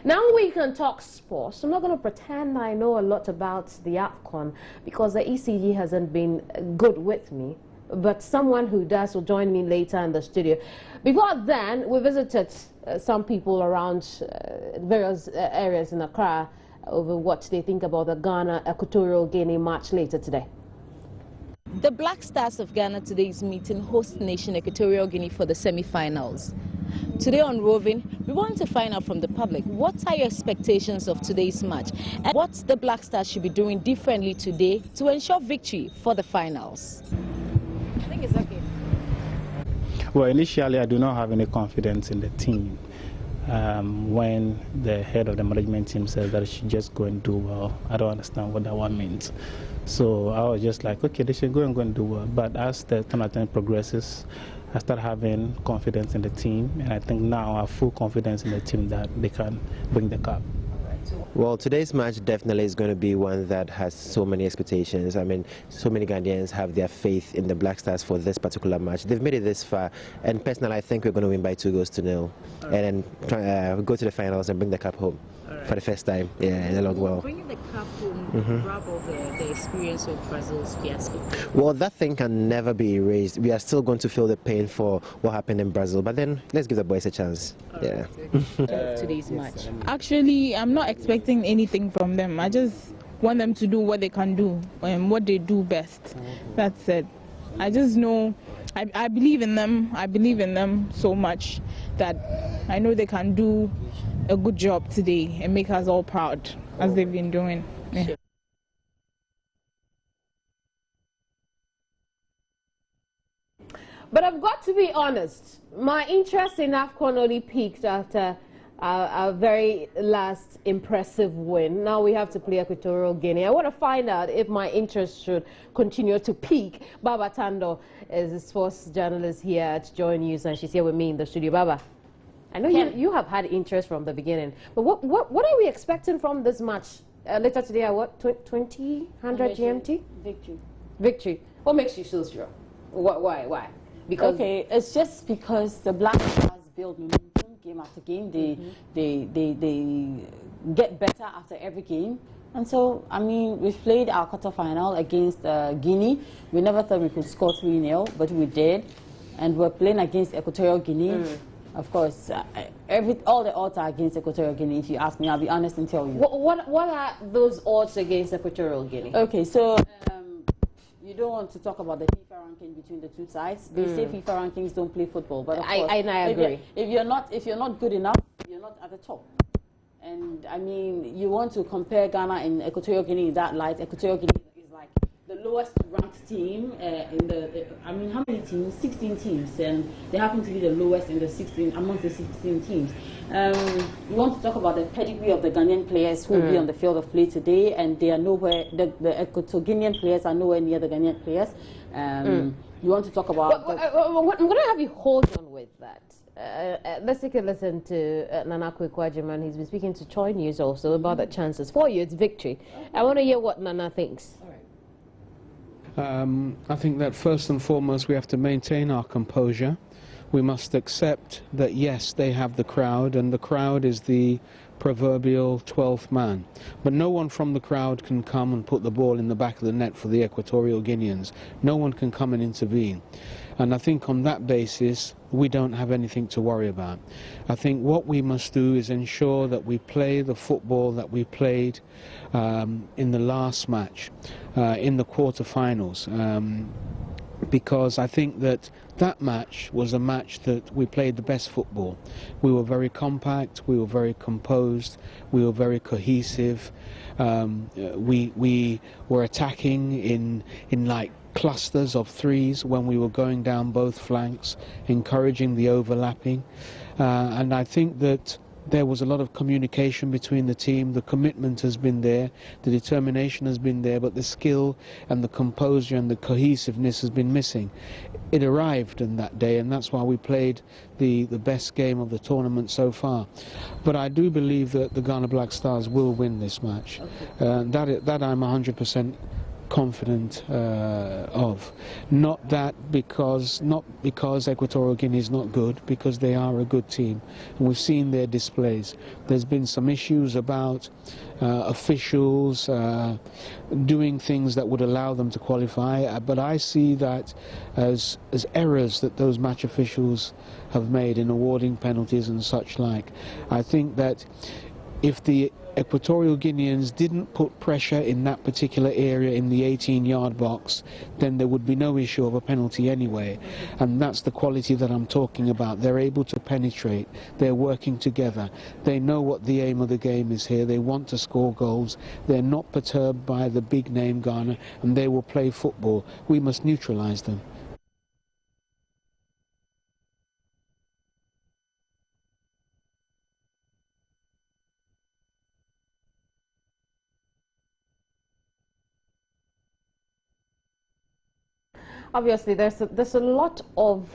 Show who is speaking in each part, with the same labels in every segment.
Speaker 1: Now we can talk sports. I'm not going to pretend I know a lot about the AFCON because the ECG hasn't been good with me. But someone who does will join me later in the studio. Before then, we visited some people around various areas in Accra over what they think about the Ghana-Equatorial Guinea match later today.
Speaker 2: The Black Stars of Ghana today is meeting host nation Equatorial Guinea for the semi-finals. Today on Roving, we want to find out from the public what are your expectations of today's match and what the Black Stars should be doing differently today to ensure victory for the finals. I think it's okay.
Speaker 3: Well, initially I do not have any confidence in the team. When the head of the management team says that she just go and do well, I don't understand what that one means. So I was just like, okay, they should go and do well. But as the tournament progresses, I start having confidence in the team, and I think now I have full confidence in the team that they can bring the cup.
Speaker 4: Well, today's match definitely is going to be one that has so many expectations. I mean, so many Ghanaians have their faith in the Black Stars for this particular match. They've made it this far, and personally I think we're going to win by 2-0, and then try, go to the finals and bring the cup home for the first time in a long while.
Speaker 2: Bringing the cup home, grab all the experience of Brazil's fiasco.
Speaker 4: Well, that thing can never be erased. We are still going to feel the pain for what happened in Brazil, but then let's give the boys a chance. Yeah.
Speaker 2: Today's match.
Speaker 5: Actually, I'm not expecting anything from them. I just want them to do what they can do and what they do best. That's it. I just know, I believe in them. I believe in them so much that I know they can do a good job today and make us all proud as they've been doing. Yeah.
Speaker 1: But I've got to be honest, my interest in AFCON only peaked after our very last impressive win. Now we have to play Equatorial Guinea. I want to find out if my interest should continue to peak. Baba Tando is a sports journalist here at Joy News, and she's here with me in the studio. Baba, I know you have had interest from the beginning, but what are we expecting from this match later today at what, 2000 GMT?
Speaker 6: Victory.
Speaker 1: Victory. What makes you so sure? Why? Because
Speaker 6: okay, it's just because the Black Stars build momentum game after game. They get better after every game. And so, I mean, we've played our quarterfinal against Guinea. We never thought we could score 3-0, but we did. And we're playing against Equatorial Guinea. Of course, all the odds are against Equatorial Guinea. If you ask me, I'll be honest and tell you.
Speaker 1: What are those odds against Equatorial Guinea?
Speaker 6: Okay, so you don't want to talk about the FIFA ranking between the two sides. They say FIFA rankings don't play football, but of course,
Speaker 1: I agree.
Speaker 6: If you're not good enough, you're not at the top. And I mean, you want to compare Ghana and Equatorial Guinea in that light. Equatorial Guinea is like the lowest ranked team in the. I mean, how many teams? 16 teams, and they happen to be the lowest in the 16 among the 16 teams. We want to talk about the pedigree of the Ghanaian players who will be on the field of play today, and they are nowhere. The Equatorial Guinean players are nowhere near the Ghanaian players. You want to talk about?
Speaker 1: I'm going to have you hold on with that. Let's take a listen to Nana Kwajiman. He's been speaking to Joy News also about the chances for you. It's victory. I want to hear what Nana thinks.
Speaker 7: I think that first and foremost we have to maintain our composure. We must accept that yes, they have the crowd, and the crowd is the proverbial 12th man. But no one from the crowd can come and put the ball in the back of the net for the Equatorial Guineans. No one can come and intervene. And I think on that basis, we don't have anything to worry about. I think what we must do is ensure that we play the football that we played in the last match, in the quarterfinals. Because I think that match was a match that we played the best football. We were very compact, we were very composed, we were very cohesive. We were attacking in like clusters of threes when we were going down both flanks, encouraging the overlapping. And I think that there was a lot of communication between the team. The commitment has been there, the determination has been there, but the skill and the composure and the cohesiveness has been missing. It arrived on that day, and that's why we played the best game of the tournament so far. But I do believe that the Ghana Black Stars will win this match. That I'm 100% confident of. Not because Equatorial Guinea is not good, because they are a good team, and we've seen their displays. There's been some issues about officials doing things that would allow them to qualify, but I see that as errors that those match officials have made in awarding penalties and such like. I think that if the Equatorial Guineans didn't put pressure in that particular area in the 18-yard box, then there would be no issue of a penalty anyway. And that's the quality that I'm talking about. They're able to penetrate. They're working together. They know what the aim of the game is here. They want to score goals. They're not perturbed by the big name Ghana, and they will play football. We must neutralize them.
Speaker 1: Obviously, there's a lot of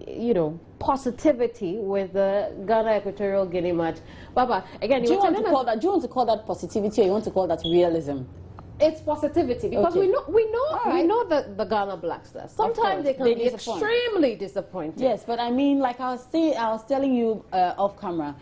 Speaker 1: you know, positivity with the Ghana Equatorial Guinea match. Baba, again,
Speaker 6: do you want to call that positivity, or you want to call that realism?
Speaker 1: It's positivity, because
Speaker 6: okay.
Speaker 1: we know the Ghana Black Stars. Sometimes they can be extremely disappointing.
Speaker 6: Yes, but I mean, like I was telling you off camera,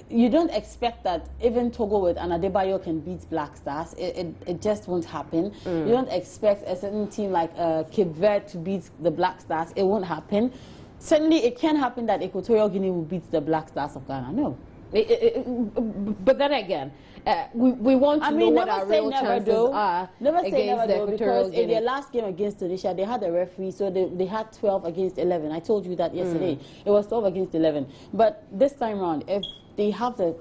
Speaker 6: you don't expect that even Togo with an Adebayo can beat Black Stars. It just won't happen. You don't expect a certain team like Cape Verde to beat the Black Stars. It won't happen. Certainly, it can happen that Equatorial Guinea will beat the Black Stars of Ghana. No.
Speaker 1: But then again, we want to know what our real chances are against the Equatorial Guinea.
Speaker 6: In their last game against Tunisia, they had a referee, so they had 12 against 11. I told you that yesterday. It was 12 against 11. But this time round, if they have the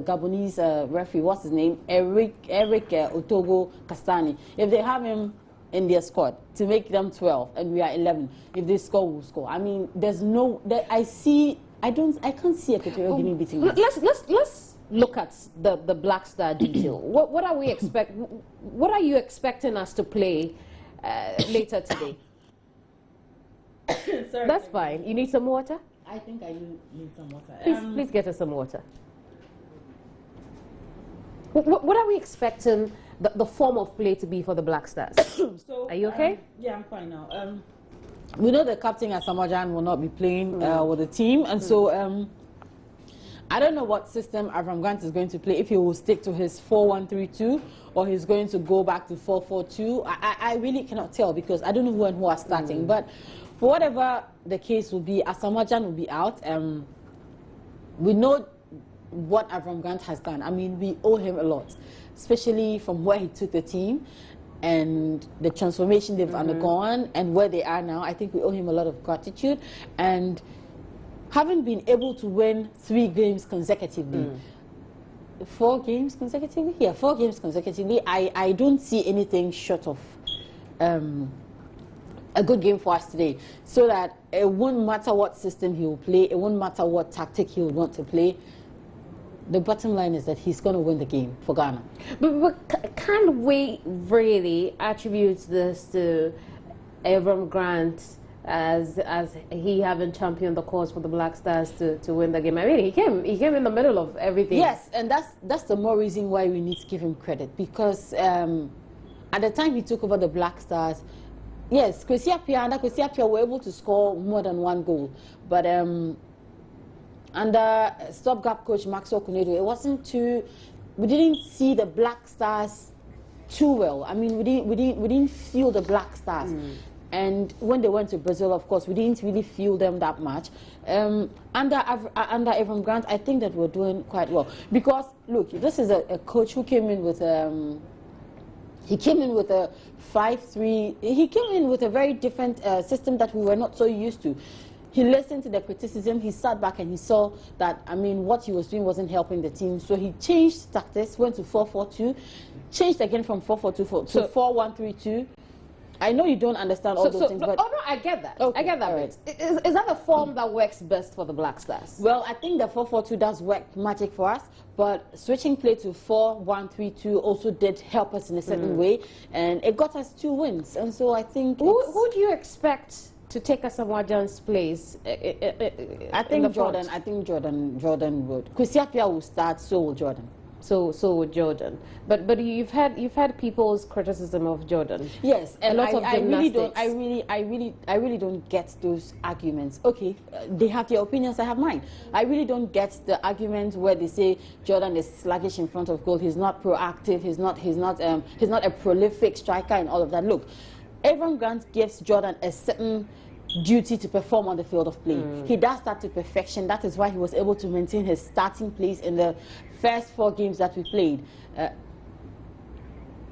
Speaker 6: Gabonese referee, what's his name? Eric Otogo Castani. If they have him in their squad to make them 12 and we are 11, if they score, we'll score. I mean, there's no. I can't see Equatorial Guinea beating them.
Speaker 1: Let's look at the Black Star detail. What are we What are you expecting us to play later today?
Speaker 6: Sorry,
Speaker 1: that's fine. You need some water?
Speaker 6: I think I need some water.
Speaker 1: Please get us some water. What are we expecting the form of play to be for the Black Stars?
Speaker 6: So,
Speaker 1: are you okay?
Speaker 6: Yeah, I'm fine now. We know the captain Asamajan will not be playing with the team, and so I don't know what system Avram Grant is going to play, if he will stick to his 4-1-3-2 or he's going to go back to 4-4-2. I really cannot tell, because I don't know who and who are starting. But for whatever the case will be, Asamajan will be out. We know what Avram Grant has done. I mean, we owe him a lot, especially from where he took the team and the transformation they've undergone and where they are now. I think we owe him a lot of gratitude. And having been able to win 3 games consecutively, 4 games consecutively? Yeah, 4 games consecutively. I don't see anything short of a good game for us today. So that it won't matter what system he will play, it won't matter what tactic he would want to play. The bottom line is that he's going to win the game for Ghana.
Speaker 1: But can we really attribute this to Avram Grant as he having championed the cause for the Black Stars to win the game? I mean, he came in the middle of everything.
Speaker 6: Yes, and that's the more reason why we need to give him credit, because at the time he took over the Black Stars, yes, Kwesi Appiah were able to score more than 1 goal, but under stopgap coach Maxwell Kunedo, it wasn't too. We didn't see the Black Stars too well. I mean, we didn't feel the Black Stars. And when they went to Brazil, of course, we didn't really feel them that much. Under Avram Grant, I think that we're doing quite well, because look, this is a coach who came in with he came in with a 5-3. He came in with a very different system that we were not so used to. He listened to the criticism, he sat back and he saw that, I mean, what he was doing wasn't helping the team. So he changed tactics, went to 4-4-2, changed again from 4-4-2 to 4-1-3-2. I know you don't understand all those things, but...
Speaker 1: Oh, no, I get that.
Speaker 6: Okay,
Speaker 1: I get that.
Speaker 6: right.
Speaker 1: Is that the form that works best for the Black Stars?
Speaker 6: Well, I think the 4-4-2 does work magic for us, but switching play to 4-1-3-2 also did help us in a certain way, and it got us 2 wins. And so I think...
Speaker 1: Who do you expect to take Asamoah's place?
Speaker 6: I think Jordan would. Kwesi Appiah will start, so will Jordan.
Speaker 1: so would Jordan. But you've had people's criticism of Jordan.
Speaker 6: Yes, and
Speaker 1: a lot of
Speaker 6: I really don't.
Speaker 1: gymnastics.
Speaker 6: I really don't get those arguments. Okay, they have their opinions. I have mine. I really don't get the arguments where they say Jordan is sluggish in front of goal. He's not proactive. He's not a prolific striker and all of that. Look, Avram Grant gives Jordan a certain duty to perform on the field of play. He does that to perfection. That is why he was able to maintain his starting place in the first 4 games that we played.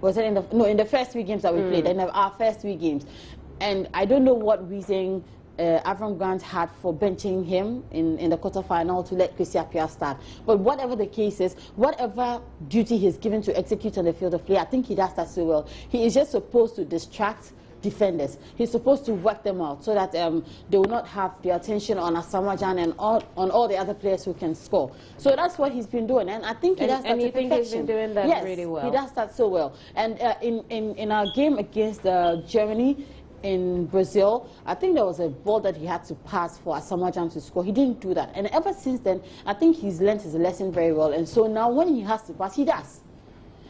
Speaker 6: Was it in the first 3 games that we played, in our first 3 games. And I don't know what reason Avram Grant had for benching him in the quarterfinal to let Kwesi Appiah start. But whatever the case is, whatever duty he's given to execute on the field of play, I think he does that so well. He is just supposed to distract defenders. He's supposed to work them out so that they will not have the attention on Asamajan and on all the other players who can score. So that's what he's been doing, and I think he does that to perfection.
Speaker 1: He's been doing that really well?
Speaker 6: Yes, he does that so well. And in our game against Germany in Brazil, I think there was a ball that he had to pass for Asamajan to score. He didn't do that, and ever since then, I think he's learned his lesson very well. And so now when he has to pass, he does.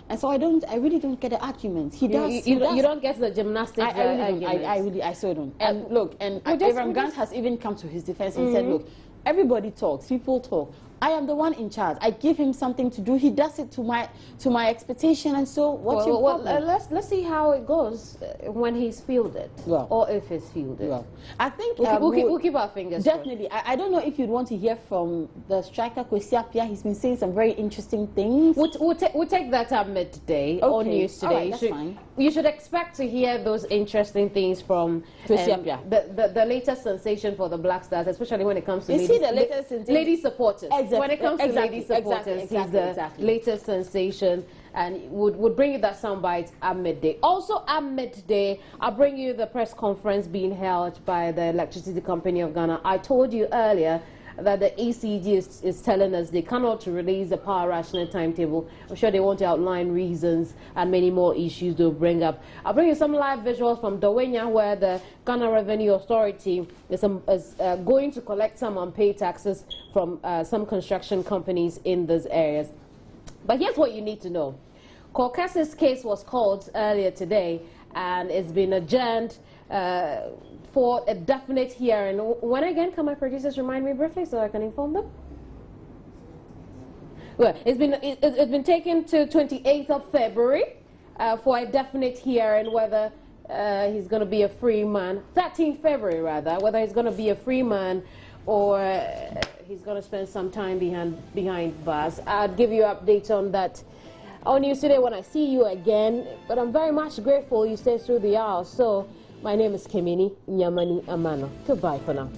Speaker 6: And so I really don't get the argument. He does.
Speaker 1: You don't get the gymnastics argument.
Speaker 6: I so don't. And look, and Avram Grant has even come to his defense and said, look, everybody talks, people talk. I am the one in charge. I give him something to do. He does it to my expectation. And so, what's your problem?
Speaker 1: Let's see how it goes when he's fielded, or if he's fielded.
Speaker 6: Well, I think
Speaker 1: we'll keep our fingers
Speaker 6: definitely. I don't know if you'd want to hear from the striker Kwesi Appiah. He's been saying some very interesting things.
Speaker 1: We'll take that at midday on News Today.
Speaker 6: All right, that's fine.
Speaker 1: You should expect to hear those interesting things from
Speaker 6: Kwesi Appiah,
Speaker 1: the latest sensation for the Black Stars, especially when it comes to lady supporters.
Speaker 6: Exactly.
Speaker 1: When it comes to lady supporters, he's the latest sensation, and would bring you that soundbite at midday. Also at midday, I'll bring you the press conference being held by the Electricity Company of Ghana. I told you earlier that the ECG is telling us they cannot release the power rationing timetable. I'm sure they want to outline reasons and many more issues they'll bring up. I'll bring you some live visuals from Dawenya, where the Ghana Revenue Authority is going to collect some unpaid taxes from some construction companies in those areas. But here's what you need to know. Caucasus case was called earlier today, and it's been adjourned for a definite hearing. When again can my producers remind me briefly so I can inform them? Well, it's been taken to 28th of February for a definite hearing whether he's going to be a free man. 13th February rather, whether he's going to be a free man or he's going to spend some time behind bars. I'll give you updates on that on News Today when I see you again. But I'm very much grateful you stayed through the hour. So my name is Kemini Nyamani Amano. Goodbye for now.